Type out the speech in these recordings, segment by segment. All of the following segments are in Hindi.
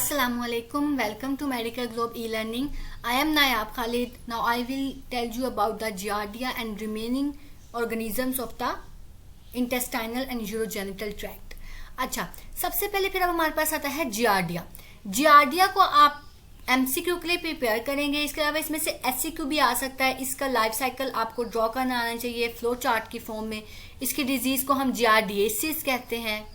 Assalamualaikum. Welcome to Medical Globe e-learning. I am Nayab Khalid. Now I will tell you about the giardia and remaining organisms of the intestinal and urogenital tract. अच्छा, सबसे पहले फिर अब हमारे पास आता है जियार्डिया. जियार्डिया को आप एमसीक्यू के लिए प्रिपेयर करेंगे. इसके अलावा इसमें से एससीक्यू भी आ सकता है. इसका लाइफ साइकिल आपको ड्रॉ करना आना चाहिए फ्लो चार्ट की फॉर्म में. इसकी डिजीज को हम जियार्डिएसिस कहते हैं.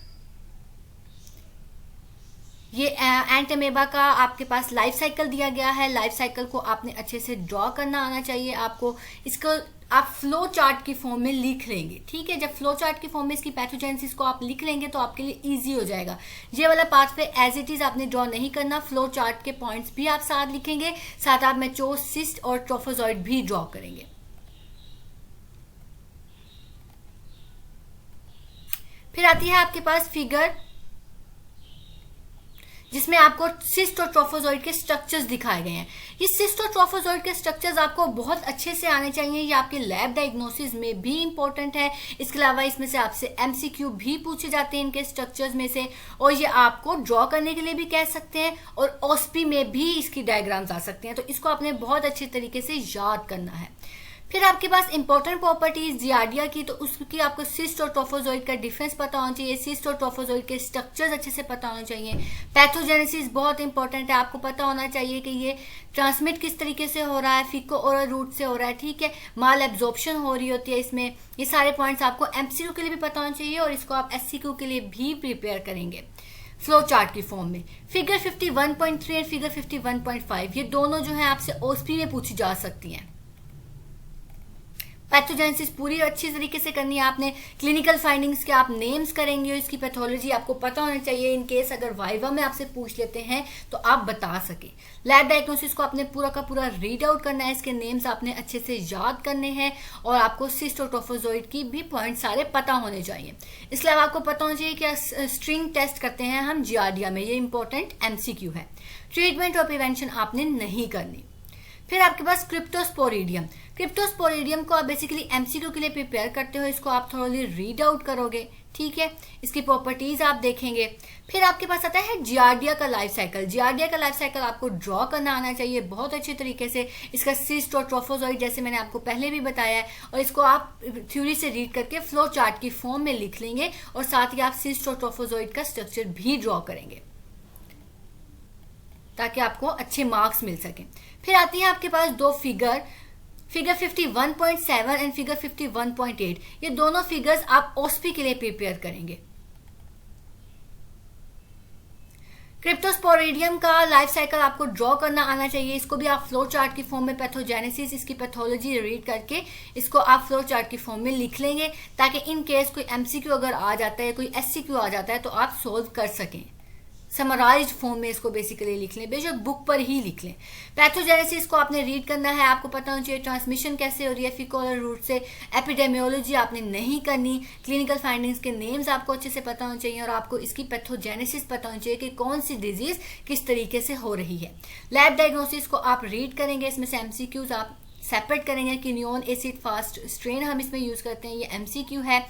ये एंट अमेबा का आपके पास लाइफ साइकिल दिया गया है. लाइफ साइकिल को आपने अच्छे से ड्रॉ करना आना चाहिए आपको. इसको आप फ्लो चार्ट की फॉर्म में लिख लेंगे. ठीक है, जब फ्लो चार्ट की फॉर्म में इसकी पैथोजेनेसिस को आप लिख लेंगे तो आपके लिए इजी हो जाएगा. ये वाला पार्ट पे एज इट इज आपने ड्रॉ नहीं करना. फ्लो चार्ट के पॉइंट्स भी आप साथ लिखेंगे, साथ आप मेचोज, सिस्ट और ट्रोफोजॉइड भी ड्रॉ करेंगे. फिर आती है आपके पास फिगर जिसमें आपको सिस्ट और ट्रोफोजॉइड के स्ट्रक्चर्स दिखाए गए हैं. ये सिस्ट और ट्रोफोजॉइड के स्ट्रक्चर्स आपको बहुत अच्छे से आने चाहिए. ये आपके लैब डायग्नोसिस में भी इंपॉर्टेंट है. इसके अलावा इसमें से आपसे एमसीक्यू भी पूछे जाते हैं इनके स्ट्रक्चर्स में से, और ये आपको ड्रॉ करने के लिए भी कह सकते हैं, और ओस्पी में भी इसकी डायग्राम्स आ सकते हैं. तो इसको आपने बहुत अच्छे तरीके से याद करना है. फिर आपके पास इंपॉर्टेंट प्रॉपर्टीज जियार्डिया की, तो उसकी आपको सिस्ट और ट्रोफोजॉइड का डिफरेंस पता होना चाहिए. सिस्ट और ट्रोफोजॉइड के स्ट्रक्चर्स अच्छे से पता होना चाहिए. पैथोजेनेसिस बहुत इंपॉर्टेंट है. आपको पता होना चाहिए कि ये ट्रांसमिट किस तरीके से हो रहा है, फीको ओरल रूट से हो रहा है. ठीक है, माल एब्जॉर्प्शन हो रही होती है इसमें. ये सारे पॉइंट्स आपको एमसीक्यू के लिए भी पता होना चाहिए, और इसको आप एससीक्यू के लिए भी प्रिपेयर करेंगे फ्लो चार्ट की फॉर्म में. फिगर 51.3 एंड फिगर 51.5 ये दोनों जो है आपसे ओस्पी में पूछी जा सकती हैं. पैथोजेनेसिस पूरी अच्छी तरीके से करनी है आपने. क्लिनिकल फाइंडिंग्स के आप नेम्स करेंगे और इसकी पैथोलॉजी आपको पता होना चाहिए. इन केस अगर वाइवा में आपसे पूछ लेते हैं तो आप बता सके. लैब डायग्नोसिस को आपने पूरा का पूरा रीड आउट करना है. इसके नेम्स आपने अच्छे से याद करने हैं, और आपको सिस्ट और ट्रोफोजॉइड की भी पॉइंट सारे पता होने चाहिए. इसलिए आपको पता होना चाहिए कि स्ट्रिंग टेस्ट करते हैं हम जियार्डिया में. ये इंपॉर्टेंट एमसीक्यू है. ट्रीटमेंट और प्रिवेंशन आपने नहीं करनी. फिर आपके पास क्रिप्टोस्पोरिडियम. क्रिप्टोस्पोरिडियम को आप बेसिकली एमसीक्यू के लिए प्रिपेयर करते हो. इसको आप थोड़ी रीड आउट करोगे. ठीक है, इसकी प्रॉपर्टीज आप देखेंगे. फिर आपके पास आता है जियार्डिया का लाइफ साइकिल. जियार्डिया का लाइफ साइकिल आपको ड्रॉ करना आना चाहिए बहुत अच्छे तरीके से. इसका सिस्ट और ट्रोफोजॉइड जैसे मैंने आपको पहले भी बताया है, और इसको आप थ्योरी से रीड करके फ्लो चार्ट की फॉर्म में लिख लेंगे, और साथ ही आप सिस्ट और ट्रोफोजॉइड का स्ट्रक्चर भी ड्रॉ करेंगे ताकि आपको अच्छे मार्क्स मिल सके. फिर आती है आपके पास दो फिगर 51.7 एंड फिगर 51.8. ये दोनों फिगर्स आप ओस्पी के लिए प्रिपेयर करेंगे. क्रिप्टोस्पोरिडियम का लाइफ साइकिल आपको ड्रॉ करना आना चाहिए. इसको भी आप फ्लो चार्ट की फॉर्म में पैथोजेनेसिस, इसकी पैथोलॉजी रीड करके इसको आप फ्लो चार्ट की फॉर्म में लिख लेंगे, ताकि इन केस कोई एमसीक्यू अगर आ जाता है, कोई एससीक्यू आ जाता है, तो आप सोल्व कर सकें. समराइज्ड फॉर्म में इसको बेसिकली लिख लें, बेशक बुक पर ही लिख लें. पैथोजेनेसिस को आपने रीड करना है. आपको पता होना चाहिए ट्रांसमिशन कैसे हो रही है फीको ओरल रूट से. एपिडेमियोलॉजी आपने नहीं करनी. क्लिनिकल फाइंडिंग्स के नेम्स आपको अच्छे से पता होने चाहिए, और आपको इसकी पैथोजेनेसिस पता होनी चाहिए कि कौन सी डिजीज किस तरीके से हो रही है. लैब डायग्नोसिस को आप रीड करेंगे. इसमें से एमसीक्यूज आप सेपरेट करेंगे. किनियोन एसिड फास्ट स्ट्रेन हम इसमें यूज करते हैं, ये एमसीक्यू है,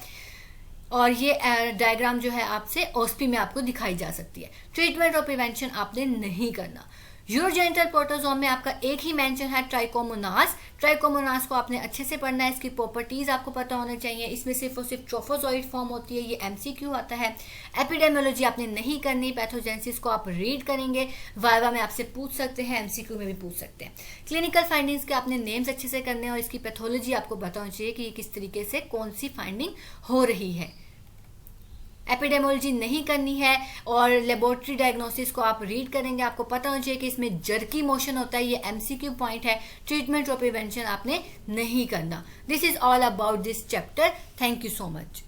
और ये डायग्राम जो है आपसे ओस्पी में आपको दिखाई जा सकती है. ट्रीटमेंट और प्रिवेंशन आपने नहीं करना. यूरोजेनिटल प्रोटोजोम में आपका एक ही मेंशन है, ट्राइकोमोनास. ट्राइकोमोनास को आपने अच्छे से पढ़ना है. इसकी प्रॉपर्टीज आपको पता होना चाहिए. इसमें सिर्फ और सिर्फ ट्रोफोजॉइड फॉर्म होती है, ये एमसीक्यू आता है. एपिडेमियोलॉजी आपने नहीं करनी. पैथोजेनेसिस को आप रीड करेंगे. वाइवा में आपसे पूछ सकते हैं, एमसीक्यू में भी पूछ सकते हैं. क्लिनिकल फाइंडिंग्स के आपने नेम्स अच्छे से करने हैं, और इसकी पैथोलॉजी आपको पता होनी चाहिए कि किस तरीके से कौन सी फाइंडिंग हो रही है. एपिडेमियोलॉजी नहीं करनी है, और लेबोरेटरी डायग्नोसिस को आप रीड करेंगे. आपको पता होना चाहिए कि इसमें जर्की मोशन होता है, ये एमसीक्यू पॉइंट है. ट्रीटमेंट और प्रिवेंशन आपने नहीं करना. This is all about this chapter. Thank you so much.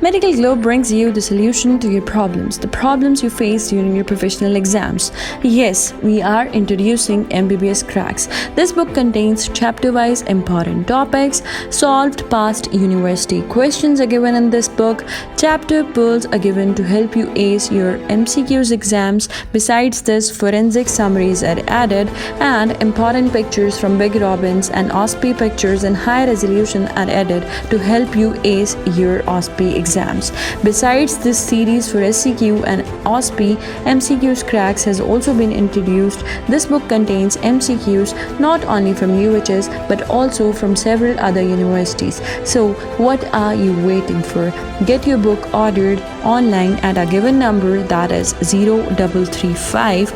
Medical Globe brings you the solution to your problems, the problems you face during your professional exams. Yes, we are introducing MBBS Cracks. This book contains chapter-wise important topics. Solved past university questions are given in this book, chapter pearls are given to help you ace your MCQs exams. Besides this, forensic summaries are added, and important pictures from Big Robins and OSPI pictures in high resolution are added to help you ace your OSPI exams. Besides this series for SCQ and OSPI, MCQs Cracks has also been introduced. This book contains MCQs not only from UHS but also from several other universities. So what are you waiting for? Get your book ordered online at a given number, that is 0335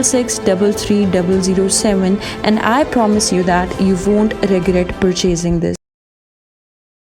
6633 007, and I promise you that you won't regret purchasing this.